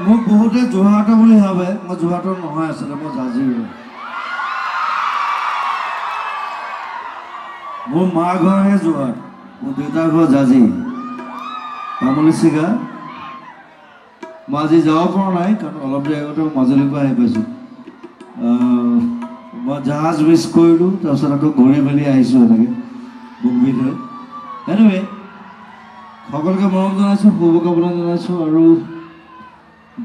মোক বহুতে যোৰহাটৰ বুলি ভাবে মই যোৰহাটৰ নহয় আচলতে মই জাজিৰ মোৰ মাৰ ঘৰহে যোৰহাট মোৰ দেউতাৰ ঘৰ জাজি তামুলী চিগা মই আজি যাব পৰা নাই কাৰণ অলপ দেৰি আগতে মাজুলীৰ পৰা আহি পাইছোঁ মই জাহাজ মিছ কৰিলোঁ তাৰপিছত আকৌ ঘূৰি মেলি আহিছোঁ এনেকৈ বুকবিধ হৈ এনিৱে সকলোকে মৰম জনাইছোঁ শুভকামনা জনাইছোঁ আৰু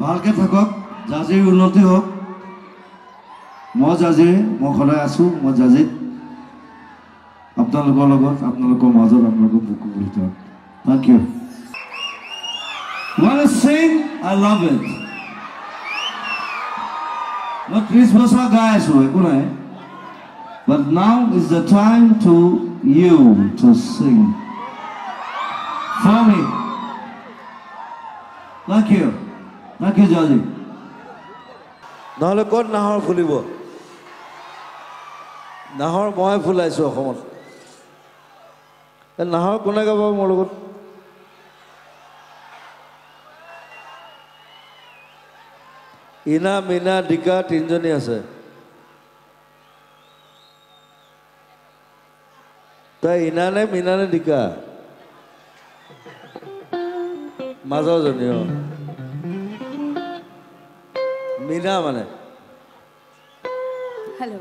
ভালকৈ থাকক জাজিৰ উন্নতি হওক মই জাজিৰ মই সদায় আছোঁ মই জাজিত আপোনালোকৰ লগত আপোনালোকৰ মাজত আপোনালোকৰ বুকু বুলি থাকক thank you Wanna sing? I love it. মই 30 বছৰ গাই আছোঁ একো নাই But now is the time to you to sing for me. Thank you. Thank you, Jaji. নহ'লে ক'ত নাহৰ ফুলিব নাহৰ মই ফুলাইছোঁ অসমত নাহৰ কোনে গাব মোৰ লগত ইনা মিনা ডিকা তিনিজনী আছে তই ইনা নে মিনা নে ডিকা মাজৰজনী মিনা মানে Hello.